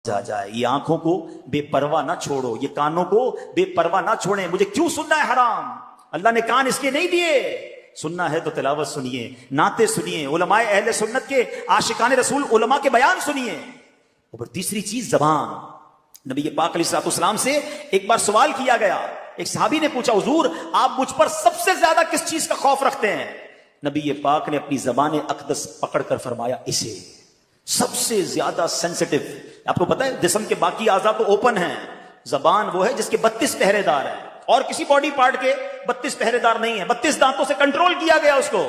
आ जाए। ये आंखों को बेपरवाह ना छोड़ो, ये कानों को बेपरवाह ना छोड़ें। मुझे क्यों सुनना है हराम? अल्लाह ने कान इसके नहीं दिए। सुनना है तो तिलावत सुनिए, नाते सुनिए, उलमाए अहले सुन्नत के आशिकाने रसूल उलमा के बयान सुनिए। और तीसरी चीज जबान। नबी पाक अलैहिस्सलाम से एक बार सवाल किया गया। एक सहाबी ने पूछा, हुजूर आप मुझ पर सबसे ज्यादा किस चीज का खौफ रखते हैं? नबी पाक ने अपनी जबान अकदस पकड़कर फरमाया, इसे सबसे ज्यादा सेंसिटिव। आपको पता है जिस्म के बाकी आज़ा तो ओपन हैं, जबान वो है जिसके 32 पहरेदार हैं, और किसी बॉडी पार्ट के 32 पहरेदार नहीं है। 32 दांतों से कंट्रोल किया गया उसको,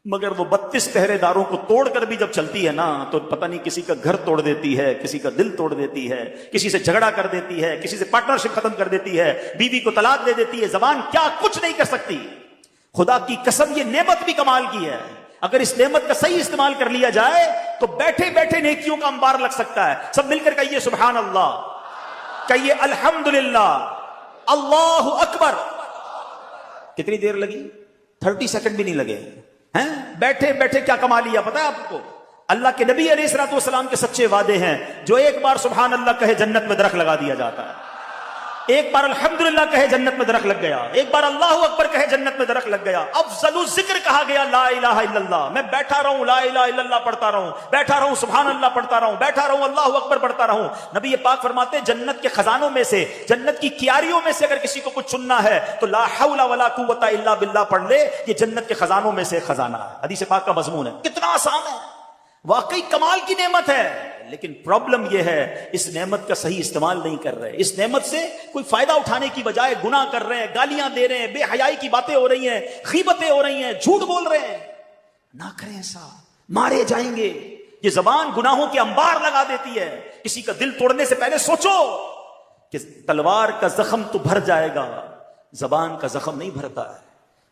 मगर वो 32 पहरेदारों को तोड़कर भी जब चलती है ना, तो पता नहीं किसी का घर तोड़ देती है, किसी का दिल तोड़ देती है, किसी से झगड़ा कर देती है, किसी से पार्टनरशिप खत्म कर देती है, बीवी को तलाक दे देती है। जबान क्या कुछ नहीं कर सकती। खुदा की कसम ये नेमत भी कमाल की है। अगर इस नेमत का सही इस्तेमाल कर लिया जाए तो बैठे बैठे नेकियों का अंबार लग सकता है। सब मिलकर कहिए सुभान अल्लाह, कहिए अल्हम्दुलिल्लाह, अल्लाहु अकबर। कितनी देर लगी? 30 सेकंड भी नहीं लगे हैं। बैठे बैठे क्या कमा लिया पता है आपको? अल्लाह के नबी अलैहिस्सलाम के सच्चे वादे हैं। जो एक बार सुभान अल्लाह कहे जन्नत में दरख्त लगा दिया जाता है, एक बार अल्हम्दुलिल्लाह कहे जन्नत में दरख्त लग गया, एक बार अल्लाहु अकबर कहे जन्नत में दरख्त लग गया। अफजलु जिक्र कहा गया ला इलाहा इल्लल्लाह। मैं बैठा रहूं ला इलाहा इल्लल्लाह पढ़ता रहूं, बैठा रहूं सुभान अल्लाह पढ़ता रहूं, बैठा रहूं अल्लाहु अकबर पढ़ता रहूं। नबी पाक फरमाते हैं जन्नत के खजानों में से, जन्नत की क्यारियों में से अगर किसी को कुछ चुनना है तो ला हौला वला कुव्वता इल्ला बिल्लाह पढ़ ले। ये जन्नत के खजानों में से खजाना है। हदीस पाक का मजमून है। कितना आसान है, वाकई कमाल की नेमत है। लेकिन प्रॉब्लम यह है इस नेमत का सही इस्तेमाल नहीं कर रहे। इस नेमत से कोई फायदा उठाने की बजाय गुनाह कर रहे हैं, गालियां दे रहे हैं, बेहयाई की बातें हो रही हैं, गीबतें हो रही हैं, झूठ बोल रहे हैं। ना करें ऐसा, मारे जाएंगे। ये जबान गुनाहों के अंबार लगा देती है। किसी का दिल तोड़ने से पहले सोचो कि तलवार का जख्म तो भर जाएगा, जबान का जख्म नहीं भरता है।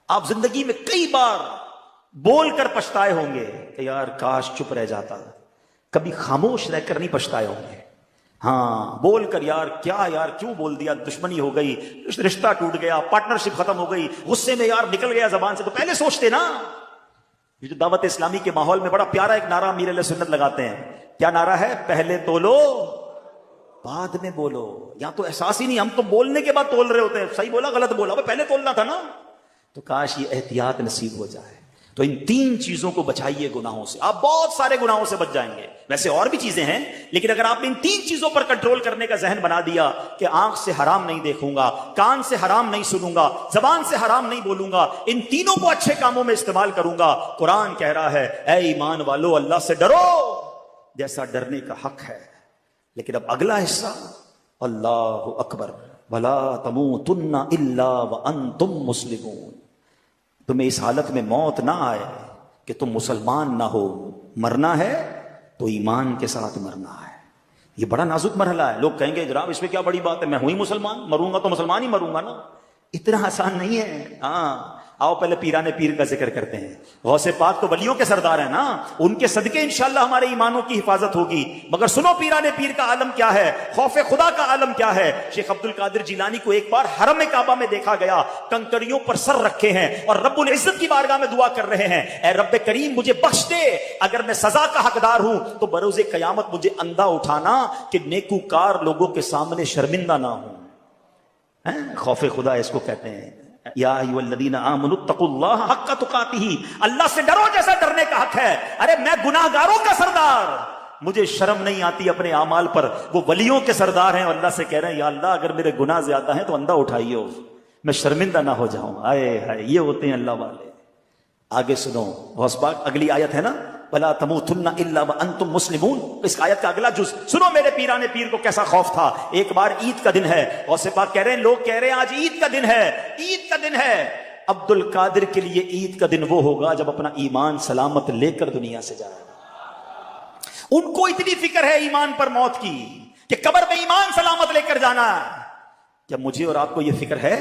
आप जिंदगी में कई बार बोलकर पछताए होंगे कि यार काश चुप रह जाता, कभी खामोश रहकर नहीं पछताए होंगे। हाँ, बोलकर यार क्या यार क्यों बोल दिया, दुश्मनी हो गई, रिश्ता टूट गया, पार्टनरशिप खत्म हो गई, गुस्से में यार निकल गया जबान से, तो पहले सोचते ना। ये जो दावत इस्लामी के माहौल में बड़ा प्यारा एक नारा अमीर अहले सुन्नत लगाते हैं। क्या नारा है? पहले तोलो बाद में बोलो। या तो एहसास ही नहीं, हम तो बोलने के बाद तोल रहे होते हैं, सही बोला गलत बोला, पहले तोलना था ना। तो काश ये एहतियात नसीब हो जाए। तो इन 3 चीजों को बचाइए गुनाहों से, आप बहुत सारे गुनाहों से बच जाएंगे। वैसे और भी चीजें हैं, लेकिन अगर आपने इन 3 चीजों पर कंट्रोल करने का जहन बना दिया कि आंख से हराम नहीं देखूंगा, कान से हराम नहीं सुनूंगा, जबान से हराम नहीं बोलूंगा, इन तीनों को अच्छे कामों में इस्तेमाल करूंगा। कुरान कह रहा है, ऐ ईमान वालो अल्लाह से डरो जैसा डरने का हक है। लेकिन अब अगला हिस्सा, अल्लाहु अकबर वला तमूतुन्ना इल्ला व अंतुम मुस्लिमून। तुम्हें इस हालत में मौत ना आए कि तुम मुसलमान ना हो। मरना है तो ईमान के साथ मरना है। ये बड़ा नाजुक मरहला है। लोग कहेंगे जनाब इसमें क्या बड़ी बात है, मैं हुई मुसलमान, मरूंगा तो मुसलमान ही मरूंगा ना। इतना आसान नहीं है। हाँ, आओ पहले पीराने पीर का जिक्र करते हैं। गौसे पाक तो वलियों के सरदार है ना, उनके सदके इंशाअल्लाह हमारे ईमानों की हिफाजत होगी। मगर सुनो पीराने पीर का आलम क्या है, खौफे खुदा का आलम क्या है। शेख अब्दुल कादिर जिलानी को एक बार हरम काबा में देखा गया, कंकरियों पर सर रखे हैं और रब्बुल इज्जत की बारगाह में दुआ कर रहे हैं, ऐ रब्बे करीम मुझे बख्श दे, अगर मैं सजा का हकदार हूं तो बरोज़े कयामत मुझे अंधा उठाना कि नेकूकार लोगों के सामने शर्मिंदा ना हूं। खौफे खुदा इसको कहते हैं। या अय्युहल्लज़ीना आमनुत्तकुल्लाह हक्का तुकातिही, अल्लाह से डरो जैसा डरने का हक है। अरे मैं गुनाहगारों का सरदार, मुझे शर्म नहीं आती अपने आमाल पर। वो वलियों के सरदार हैं, अल्लाह से कह रहे हैं या अल्लाह अगर मेरे गुनाह ज्यादा हैं तो अंधा उठाइयो, मैं शर्मिंदा ना हो जाऊं। आए हाय, ये होते हैं अल्लाह वाले। आगे सुनो, गौस पाक अगली आयत है ना, वला तमूतुन्ना इल्ला व अंतुम मुस्लिमून। इस आयत का अगला जुज सुनो। मेरे पीराने पीर को कैसा खौफ था। एक बार ईद का दिन है, गौसे पाक कह रहे हैं, लोग कह रहे हैं आज ईद का दिन है, ईद का दिन है। अब्दुल कादिर के लिए ईद का दिन वो होगा जब अपना ईमान सलामत लेकर दुनिया से जाएगा। उनको इतनी फिक्र है ईमान पर मौत की कि कब्र में ईमान सलामत लेकर जाना। क्या मुझे और आपको यह फिक्र है?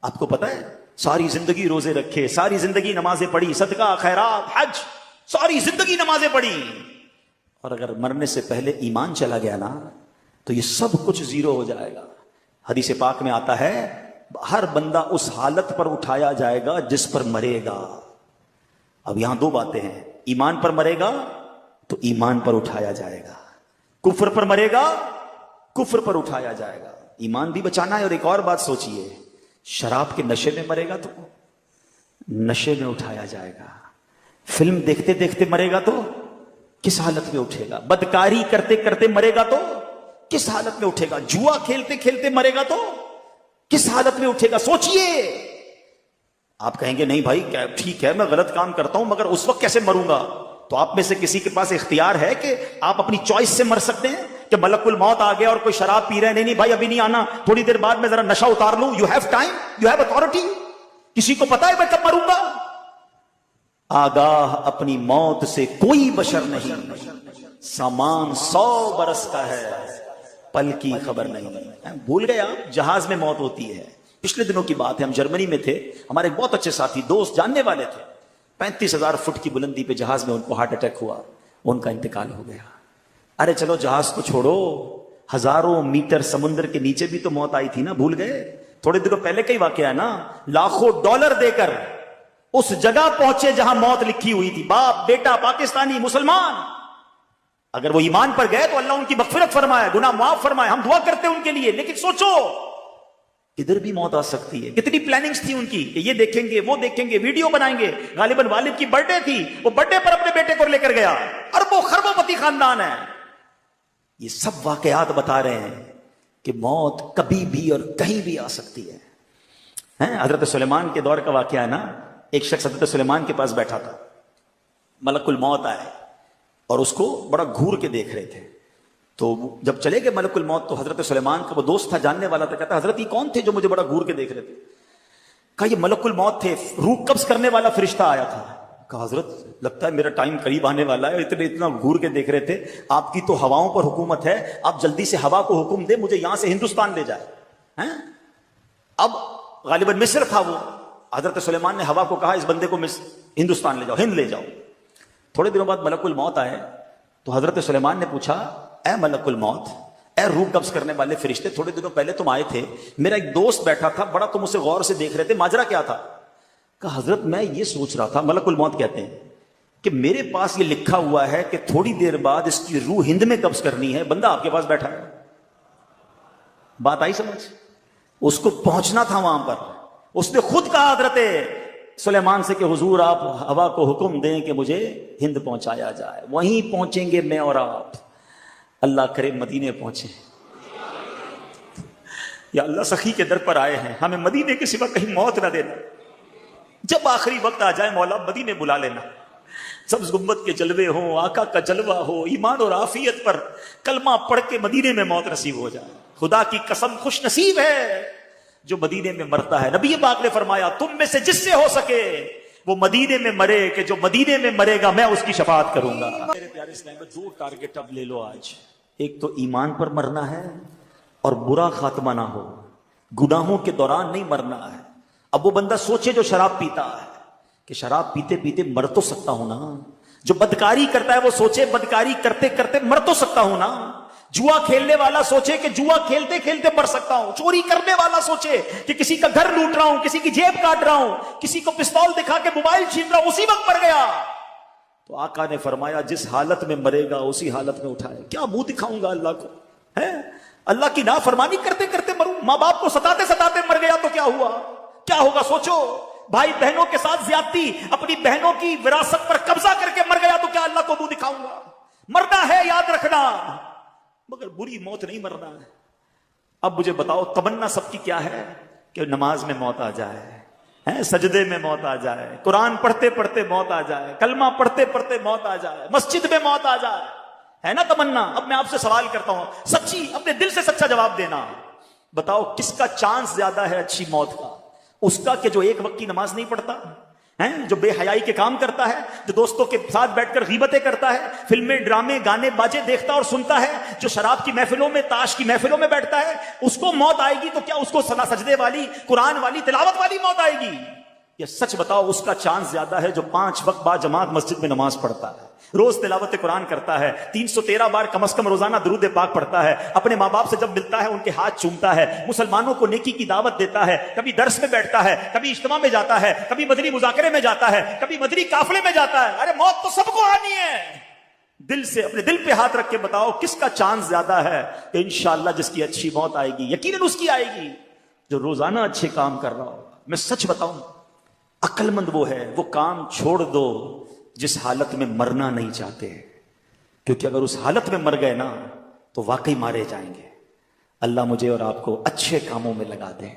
आपको पता है सारी जिंदगी रोजे रखे, सारी जिंदगी नमाजें पढ़ी, सदका खैरात हज, सारी जिंदगी नमाजें पढ़ी, और अगर मरने से पहले ईमान चला गया ना तो ये सब कुछ जीरो हो जाएगा। हदीस पाक में आता है हर बंदा उस हालत पर उठाया जाएगा जिस पर मरेगा। अब यहां 2 बातें हैं, ईमान पर मरेगा तो ईमान पर उठाया जाएगा, कुफ्र पर मरेगा, कुफ्र पर उठाया जाएगा। ईमान भी बचाना है। और एक और बात सोचिए, शराब के नशे में मरेगा तो नशे में उठाया जाएगा। फिल्म देखते देखते मरेगा तो किस हालत में उठेगा? बदकारी करते करते मरेगा तो किस हालत में उठेगा? जुआ खेलते खेलते मरेगा तो किस हालत में उठेगा? सोचिए। आप कहेंगे नहीं भाई क्या ठीक है, मैं गलत काम करता हूं, मगर उस वक्त कैसे मरूंगा? तो आप में से किसी के पास इख्तियार है कि आप अपनी चॉइस से मर सकते हैं कि मलकुल मौत आ गया और कोई शराब पी रहे हैं, नहीं भाई अभी नहीं आना, थोड़ी देर बाद मैं जरा नशा उतार लूं। You have time, you have authority. किसी को पता है मैं कब मरूंगा? आगाह अपनी मौत से कोई बशर नहीं, सामान 100 बरस का है, पल की खबर नहीं। भूल गए आप, जहाज में मौत होती है। पिछले दिनों की बात है, हम जर्मनी में थे, हमारे एक बहुत अच्छे साथी दोस्त जानने वाले थे, 35,000 फुट की बुलंदी पे जहाज में उनको हार्ट अटैक हुआ, उनका इंतकाल हो गया। अरे चलो जहाज को छोड़ो, हजारों मीटर समुद्र के नीचे भी तो मौत आई थी ना, भूल गए? थोड़े दिनों पहले का ही वाकया है ना। लाखों डॉलर देकर उस जगह पहुंचे जहां मौत लिखी हुई थी। बाप बेटा पाकिस्तानी मुसलमान, अगर वो ईमान पर गए तो अल्लाह उनकी मगफिरत फरमाए, गुनाह माफ फरमाए, हम दुआ करते हैं उनके लिए। लेकिन सोचो इधर भी मौत आ सकती है। कितनी प्लानिंग्स थी उनकी कि ये देखेंगे वो देखेंगे, वीडियो बनाएंगे। गालिबन वालिद की बर्थडे थी, वो बर्थडे पर अपने बेटे को लेकर गया। अरबों खरबोपति खानदान है। ये सब वाकयात बता रहे हैं कि मौत कभी भी और कहीं भी आ सकती है। हजरत सुलेमान के दौर का वाकया है ना। एक शख्स हजरत सुलेमान के पास बैठा था, मलकुल मौत आए और उसको बड़ा घूर के देख रहे थे। तो जब चले गए मलकुल मौत, तो हजरत सुलेमान का वो दोस्त था, जानने वाला था, कहता हजरत ये कौन थे जो मुझे बड़ा घूर के देख रहे थे? कहा ये मलकुल मौत थे, रूह कब्ज करने वाला फरिश्ता आया था। कहा हजरत लगता है मेरा टाइम करीब आने वाला है, इतना घूर के देख रहे थे। आपकी तो हवाओं पर हुकूमत है, आप जल्दी से हवा को हुक्म दे मुझे यहां से हिंदुस्तान ले जाए। हैं? अब गालिबन मिस्र था वो। हजरत सुलेमान ने हवा को कहा इस बंदे को हिंदुस्तान ले जाओ, हिंद ले जाओ। थोड़े दिनों बाद मलकुल मौत आए तो हजरत सुलेमान ने पूछा, ए मलकुल मौत, ए रूह कब्ज करने वाले फरिश्ते, थोड़े दिनों पहले तुम आए थे, मेरा एक दोस्त बैठा था, बड़ा तुम उसे गौर से देख रहे थे, माजरा क्या था? कहा हजरत मैं ये सोच रहा था, मलकुल मौत कहते हैं कि मेरे पास ये लिखा हुआ है कि थोड़ी देर बाद इसकी रूह हिंद में कब्ज करनी है, बंदा आपके पास बैठा है। बात आई समझ? उसको पहुंचना था वहां पर। उसने खुद कहा हजरत सुलेमान से कि हुजूर आप हवा को हुक्म दें कि मुझे हिंद पहुंचाया जाए। वहीं पहुंचेंगे मैं और आप। अल्लाह करे मदीने पहुंचे। या अल्लाह सखी के दर पर आए हैं, हमें मदीने के सिवा कहीं मौत ना देना। जब आखिरी वक्त आ जाए मौला मदीने बुला लेना। सब्ज गुम्बद के जलवे हो, आका का जलवा हो, ईमान और आफियत पर कलमा पढ़ के मदीने में मौत नसीब हो जाए। खुदा की कसम खुश नसीब है जो मदीने में मरता है। नबी पाक ने फरमाया तुम में से जिससे हो सके वो मदीने में मरे, कि जो मदीने में मरेगा मैं उसकी शफाअत करूंगा। मेरे प्यारे इस्लाम में 2 टारगेट अब ले लो आज। एक तो ईमान पर मरना है और बुरा खात्मा ना हो, गुनाहों के दौरान नहीं मरना है। अब वो बंदा सोचे जो शराब पीता है कि शराब पीते पीते मर तो सकता हूं ना। जो बदकारी करता है वो सोचे बदकारी करते करते मर तो सकता हूं ना। जुआ खेलने वाला सोचे कि जुआ खेलते खेलते मर सकता हूं। चोरी करने वाला सोचे कि किसी का घर लूट रहा हूं, किसी की जेब काट रहा हूं, किसी को पिस्तौल दिखा के मोबाइल छीन रहा हूं, उसी वक्त मर गया। तो आका ने फरमाया जिस हालत में मरेगा उसी हालत में उठाए। क्या मुंह दिखाऊंगा अल्लाह को? है अल्लाह की नाफरमानी करते करते मरूं? मां बाप को सताते सताते मर गया तो क्या हुआ? क्या होगा सोचो। भाई बहनों के साथ ज्यादती, अपनी बहनों की विरासत पर कब्जा करके मर गया तो क्या अल्लाह को मुंह दिखाऊंगा? मरना है याद रखना, मगर बुरी मौत नहीं मरना है। अब मुझे बताओ तमन्ना सबकी क्या है? कि नमाज में मौत आ जाए, हैं सजदे में मौत आ जाए, कुरान पढ़ते पढ़ते मौत आ जाए, कलमा पढ़ते पढ़ते मौत आ जाए, मस्जिद में मौत आ जाए, है ना तमन्ना? अब मैं आपसे सवाल करता हूं, सच्ची अपने दिल से सच्चा जवाब देना। बताओ किसका चांस ज्यादा है अच्छी मौत का? उसका कि जो एक वक्त की नमाज नहीं पढ़ता है, जो बेहयाई के काम करता है, जो दोस्तों के साथ बैठकर गीबतें करता है, फिल्में ड्रामे गाने बाजे देखता और सुनता है, जो शराब की महफिलों में ताश की महफिलों में बैठता है, उसको मौत आएगी तो क्या उसको सजदे वाली कुरान वाली तिलावत वाली मौत आएगी? ये सच बताओ उसका चांस ज्यादा है जो 5 वक्त बाद जमात मस्जिद में नमाज पढ़ता है, रोज तिलावत कुरान करता है, 313 बार कम से कम रोजाना दुरूद पाक पढ़ता है, अपने माँ बाप से जब मिलता है उनके हाथ चूमता है, मुसलमानों को नेकी की दावत देता है, कभी दर्स में बैठता है, कभी इज्तिमा में जाता है, कभी मदनी मुजाकरे में जाता है, कभी मदनी काफले में जाता है। अरे मौत तो सबको आनी है, دل سے اپنے دل پہ ہاتھ رکھ کے بتاؤ کس کا چانس زیادہ ہے کہ انشاءاللہ جس کی اچھی موت آئے گی؟ یقیناً اس کی آئے گی جو روزانہ اچھے کام کر رہا ہوگا۔ میں سچ بتاؤں، عقل مند وہ ہے، وہ کام چھوڑ دو جس حالت میں مرنا نہیں چاہتے، کیونکہ اگر اس حالت میں مر گئے نا تو واقعی مارے جائیں گے۔ اللہ مجھے اور آپ کو اچھے کاموں میں لگا دے،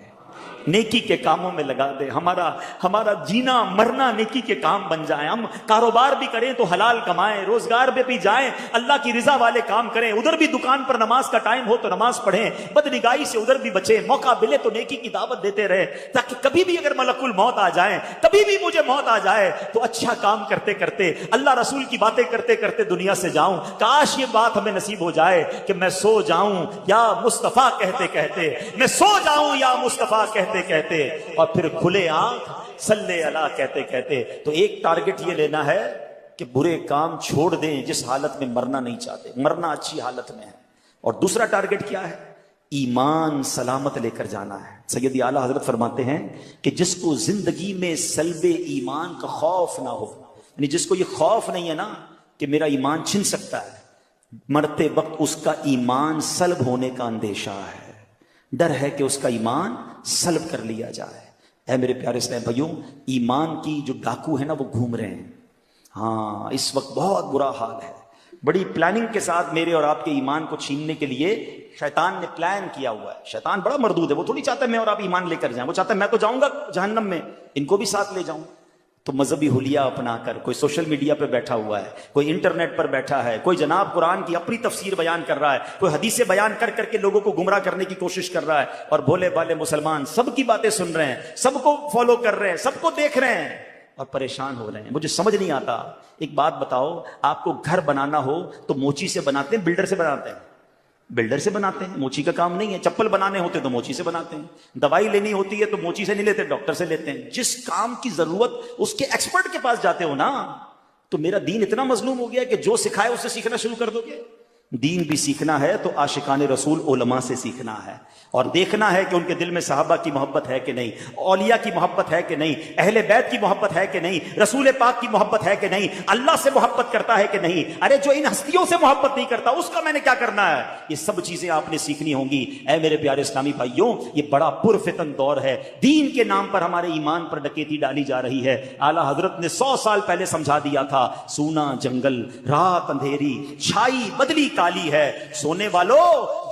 نیکی کے کاموں میں لگا دے، ہمارا جینا مرنا نیکی کے کام بن جائیں، ہم کاروبار بھی کریں تو حلال کمائیں، روزگار پہ بھی جائیں اللہ کی رضا والے کام کریں، ادھر بھی دکان پر نماز کا ٹائم ہو تو نماز پڑھیں، بدنگاہی سے ادھر بھی بچیں، موقع ملے تو نیکی کی دعوت دیتے رہے، تاکہ کبھی بھی اگر ملک الموت آ جائیں، کبھی بھی مجھے موت آ جائے تو اچھا کام کرتے کرتے اللہ رسول کی باتیں کرتے کرتے دنیا سے جاؤں۔ کاش یہ بات ہمیں نصیب ہو جائے کہ میں سو جاؤں یا مصطفیٰ کہتے کہتے، میں سو جاؤں یا مصطفیٰ کہتے کہتے، اور پھر کھلے آنکھ صلی اللہ کہتے کہتے۔ تو ایک ٹارگٹ یہ لینا ہے کہ برے کام چھوڑ دیں جس حالت میں مرنا نہیں چاہتے، مرنا اچھی حالت میں ہے۔ اور دوسرا ٹارگٹ کیا ہے؟ ایمان سلامت لے کر جانا ہے۔ سیدی اعلیٰ حضرت فرماتے ہیں کہ جس کو زندگی میں سلب ایمان کا خوف نہ ہو، یعنی جس کو یہ خوف نہیں ہے نا کہ میرا ایمان چھن سکتا ہے، مرتے وقت اس کا ایمان سلب ہونے کا اندیشہ ہے، ڈر ہے کہ اس کا ایمان سلب کر لیا جائے۔ اے میرے پیارے اسلام بھائیوں، ایمان کی جو ڈاکو ہے نا وہ گھوم رہے ہیں۔ ہاں اس وقت بہت برا حال ہے، بڑی پلاننگ کے ساتھ میرے اور آپ کے ایمان کو چھیننے کے لیے شیطان نے پلان کیا ہوا ہے۔ شیطان بڑا مردود ہے، وہ تھوڑی چاہتا ہے میں اور آپ ایمان لے کر جائیں، وہ چاہتا ہے میں تو جاؤں گا جہنم میں، ان کو بھی ساتھ لے جاؤں۔ تو مذہبی حلیہ اپنا کر کوئی سوشل میڈیا پہ بیٹھا ہوا ہے، کوئی انٹرنیٹ پر بیٹھا ہے، کوئی جناب قرآن کی اپنی تفسیر بیان کر رہا ہے، کوئی حدیثیں بیان کر کر کے لوگوں کو گمراہ کرنے کی کوشش کر رہا ہے، اور بھولے بالے مسلمان سب کی باتیں سن رہے ہیں، سب کو فالو کر رہے ہیں، سب کو دیکھ رہے ہیں اور پریشان ہو رہے ہیں۔ مجھے سمجھ نہیں آتا، ایک بات بتاؤ، آپ کو گھر بنانا ہو تو موچی سے بناتے ہیں بلڈر سے بناتے ہیں؟ بلڈر سے بناتے ہیں، موچی کا کام نہیں ہے۔ چپل بنانے ہوتے تو موچی سے بناتے ہیں، دوائی لینی ہوتی ہے تو موچی سے نہیں لیتے، ڈاکٹر سے لیتے ہیں۔ جس کام کی ضرورت اس کے ایکسپرٹ کے پاس جاتے ہو نا۔ تو میرا دین اتنا مظلوم ہو گیا کہ جو سکھائے اس سے سیکھنا شروع کر دو گے؟ دین بھی سیکھنا ہے تو عاشقان رسول علماء سے سیکھنا ہے، اور دیکھنا ہے کہ ان کے دل میں صحابہ کی محبت ہے کہ نہیں، اولیاء کی محبت ہے کہ نہیں، اہل بیت کی محبت ہے کہ نہیں، رسول پاک کی محبت ہے کہ نہیں، اللہ سے محبت کرتا ہے کہ نہیں۔ ارے جو ان ہستیوں سے محبت نہیں کرتا اس کا میں نے کیا کرنا ہے؟ یہ سب چیزیں آپ نے سیکھنی ہوں گی۔ اے میرے پیارے اسلامی بھائیوں، یہ بڑا پرفتن دور ہے، دین کے نام پر ہمارے ایمان پر ڈکیتی ڈالی جا رہی ہے۔ اعلیٰ حضرت نے 100 سال پہلے سمجھا دیا تھا، سونا جنگل، رات اندھیری، چھائی بدلی کالی ہے، سونے والو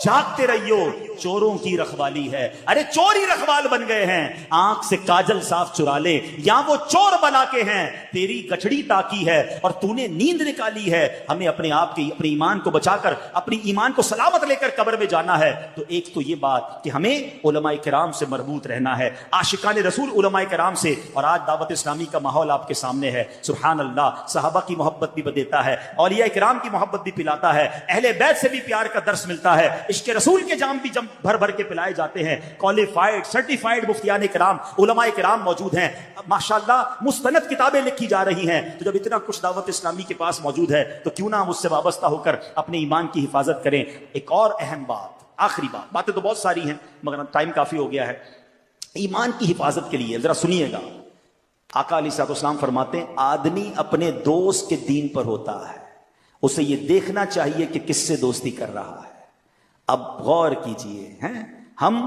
جاگتے رہیو، چوروں کی رکھوالی ہے۔ ارے چور ہی رکھوال بن گئے ہیں، آنکھ سے کاجل صاف چرا لے، یا وہ چور بنا کے ہیں، تیری گچڑی تاکی ہے اور تو نے نیند نکالی ہے۔ ہمیں اپنے آپ کی اپنے ایمان کو بچا کر اپنی ایمان کو سلامت لے کر قبر میں جانا ہے۔ تو ایک تو یہ بات کہ ہمیں علماء کرام سے مربوط رہنا ہے، عاشقان رسول علماء کرام سے۔ اور آج دعوت اسلامی کا ماحول آپ کے سامنے ہے، سبحان اللہ، صحابہ کی محبت بھی دیتا ہے، اولیاء کرام کی محبت بھی پلاتا ہے، اہل بیت سے بھی پیار کا درس ملتا ہے، عشق رسول کے جام بھی بھر بھر کے پلائے جاتے ہیں۔ کوالیفائڈ سرٹیفائڈ مفتیان کرام، علماء کرام موجود ہیں، ماشاءاللہ مستند کتابیں لکھی جا رہی ہیں۔ تو جب اتنا کچھ دعوت اسلامی کے پاس موجود ہے تو کیوں نہ ہم اس سے وابستہ ہو کر اپنے ایمان کی حفاظت کریں۔ ایک اور اہم بات، آخری بات، باتیں تو بہت ساری ہیں مگر ٹائم کافی ہو گیا ہے۔ ایمان کی حفاظت کے لیے ذرا سنیے گا، آقا علیہ الصلوۃ والسلام فرماتے ہیں آدمی اپنے دوست کے دین پر ہوتا ہے، اسے یہ دیکھنا چاہیے کہ کس سے دوستی کر رہا ہے۔ اب غور کیجئے، ہیں ہم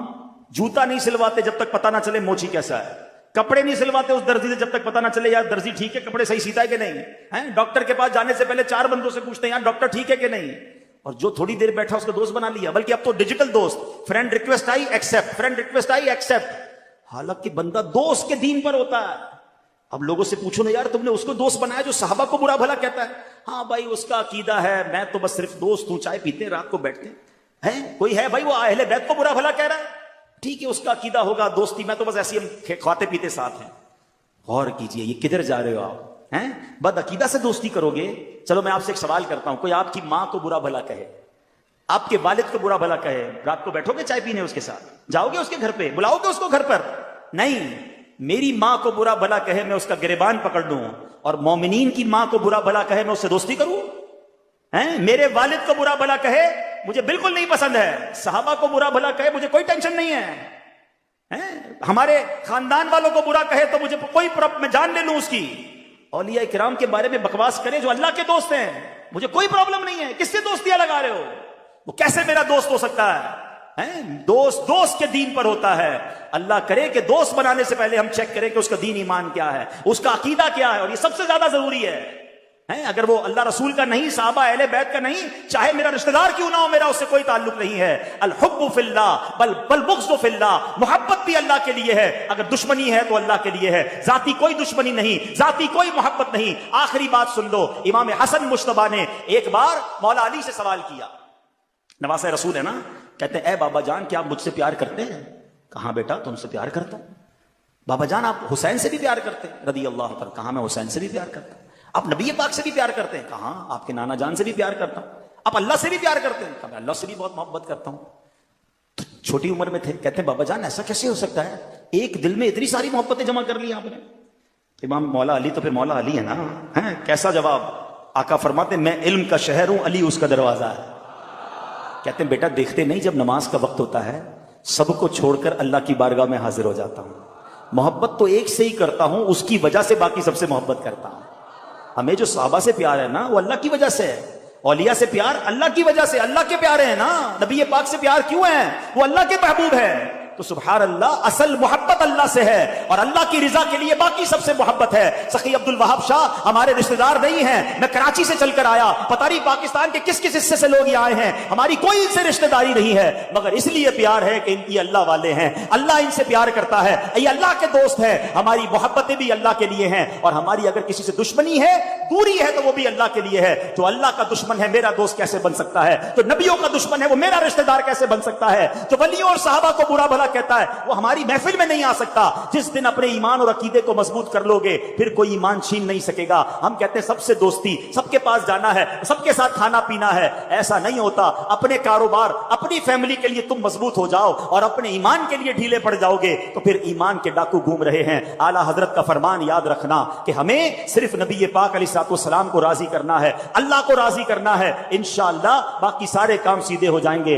جوتا نہیں سلواتے جب تک پتہ نہ چلے موچی کیسا ہے، کپڑے نہیں سلواتے اس درزی سے جب تک پتہ نہ چلے یار درزی ٹھیک ہے، کپڑے صحیح سیتا ہے کہ نہیں، ہیں ڈاکٹر کے پاس جانے سے پہلے 4 بندوں سے پوچھتے ہیں یار ڈاکٹر ٹھیک ہے کہ نہیں، اور جو تھوڑی دیر بیٹھا اس کو دوست بنا لیا، بلکہ اب تو ڈیجیٹل دوست، friend request I accept, friend request I accept, حالانکہ بندہ دوست کے دین پر ہوتا ہے۔ اب لوگوں سے پوچھو نا یار تم نے اس کو دوست بنایا جو صحابہ کو برا بھلا کہتا ہے؟ ہاں بھائی اس کا عقیدہ ہے، میں تو بس صرف دوست ہوں، چائے پیتے ہیں رات کو بیٹھتے ہیں۔ کوئی ہے بھائی وہ اہل بیت کو برا بھلا کہہ رہا ہے؟ ٹھیک ہے اس کا عقیدہ ہوگا، دوستی میں تو بس ایسی ہم کھاتے پیتے ساتھ ہیں۔ غور کیجئے یہ کدھر جا رہے ہو آپ، ہیں بد عقیدہ سے دوستی کرو گے؟ چلو میں آپ سے ایک سوال کرتا ہوں، کوئی آپ کی ماں کو برا بھلا کہے، آپ کے والد کو برا بھلا کہے، رات کو بیٹھو گے چائے پینے اس کے ساتھ؟ جاؤ گے اس کے گھر پہ؟ بلاؤ گے اس کو گھر پر؟ نہیں۔ میری ماں کو برا بھلا کہے میں اس کا گریبان پکڑ لوں، اور مومنین کی ماں کو برا بھلا کہے میں اس سے دوستی کروں؟ میرے والد کو برا بھلا کہے مجھے بالکل نہیں پسند ہے، صحابہ کو برا بھلا کہے مجھے کوئی ٹینشن نہیں ہے، ہمارے خاندان والوں کو برا کہے تو مجھے کوئی میں جان لے لوں اس کی، اولیاء کرام کے بارے میں بکواس کرے جو اللہ کے دوست ہیں، مجھے کوئی پرابلم نہیں ہے، کس سے دوستیاں لگا رہے ہو؟ وہ کیسے میرا دوست ہو سکتا ہے؟ دوست کے دین پر ہوتا ہے۔ اللہ کرے کہ دوست بنانے سے پہلے ہم چیک کریں کہ اس کا دین ایمان کیا ہے، اس کا عقیدہ کیا ہے، اور یہ سب سے زیادہ ضروری ہے۔ اگر وہ اللہ رسول کا نہیں، صحابہ اہل بیت کا نہیں، چاہے میرا رشتہ دار کیوں نہ ہو، میرا اس سے کوئی تعلق نہیں ہے۔ الحب فی اللہ بل بغض فی اللہ، محبت بھی اللہ کے لیے ہے، اگر دشمنی ہے تو اللہ کے لیے ہے، ذاتی کوئی دشمنی نہیں، ذاتی کوئی محبت نہیں۔ آخری بات سن لو، امام حسن مجتبی نے ایک بار مولا علی سے سوال کیا، نواسہ رسول ہے نا، کہتے ہیں اے بابا جان کیا آپ مجھ سے پیار کرتے ہیں؟ کہاں بیٹا تم سے پیار کرتا ہوں۔ بابا جان آپ حسین سے بھی پیار کرتے ہیں رضی اللہ عنہ؟ کہاں میں حسین سے بھی پیار کرتا ہوں۔ آپ نبی پاک سے بھی پیار کرتے ہیں؟ کہاں آپ کے نانا جان سے بھی پیار کرتا ہوں۔ آپ اللہ سے بھی پیار کرتے ہیں؟ کہا میں اللہ سے بھی بہت محبت کرتا ہوں۔ تو چھوٹی عمر میں تھے، کہتے ہیں بابا جان ایسا کیسے ہو سکتا ہے، ایک دل میں اتنی ساری محبتیں جمع کر لی آپ نے؟ امام مولا علی تو پھر مولا علی ہے نا، کیسا جواب؟ آقا فرماتے ہیں میں علم کا شہر ہوں، علی اس کا دروازہ ہے۔ کہتے ہیں بیٹا دیکھتے نہیں جب نماز کا وقت ہوتا ہے سب کو چھوڑ کر اللہ کی بارگاہ میں حاضر ہو جاتا ہوں، محبت تو ایک سے ہی کرتا ہوں، اس کی وجہ سے باقی سب سے محبت کرتا ہوں۔ ہمیں جو صحابہ سے پیار ہے نا وہ اللہ کی وجہ سے ہے، اولیاء سے پیار اللہ کی وجہ سے، اللہ کے پیارے ہیں نا، نبی پاک سے پیار کیوں ہے؟ وہ اللہ کے محبوب ہے۔ تو سبحان اللہ، اصل محبت اللہ سے ہے، اور اللہ کی رضا کے لیے باقی سب سے محبت ہے۔ سخی عبد الوہاب شاہ ہمارے رشتہ دار نہیں ہیں، میں کراچی سے چل کر آیا، پتہ نہیں پاکستان کے کس کس حصے سے لوگ یہ آئے ہیں، ہماری کوئی ان سے رشتہ داری نہیں ہے، مگر اس لیے پیار ہے کہ یہ اللہ والے ہیں، اللہ ان سے پیار کرتا ہے، یہ اللہ کے دوست ہیں، ہماری محبتیں بھی اللہ کے لیے ہیں، اور ہماری اگر کسی سے دشمنی ہے، دوری ہے، تو وہ بھی اللہ کے لیے ہے۔ جو اللہ کا دشمن ہے میرا دوست کیسے بن سکتا ہے؟ جو نبیوں کا دشمن ہے وہ میرا رشتہ دار کیسے بن سکتا ہے؟ جو ولیوں اور صحابہ کو برا بھلا کہتا ہے وہ ہماری محفل میں نہیں آ سکتا۔ جس دن اپنے ایمان اور عقیدے کو مضبوط کر لو گے پھر کوئی ایمان چھین نہیں سکے گا۔ ہم کہتے ہیں سب سے دوستی، سب کے پاس جانا ہے، سب کے ساتھ کھانا پینا ہے، ایسا نہیں ہوتا۔ اپنے کاروبار، اپنی فیملی کے لیے تم مضبوط ہو جاؤ اور اپنے ایمان کے لیے ڈھیلے پڑ جاؤ گے تو پھر ایمان کے ڈاکو گھوم رہے ہیں۔ اعلیٰ حضرت کا فرمان یاد رکھنا کہ ہمیں صرف نبی پاک علیہ الصلوۃ والسلام کو راضی کرنا ہے، اللہ کو راضی کرنا ہے، انشاءاللہ باقی سارے کام سیدھے ہو جائیں گے۔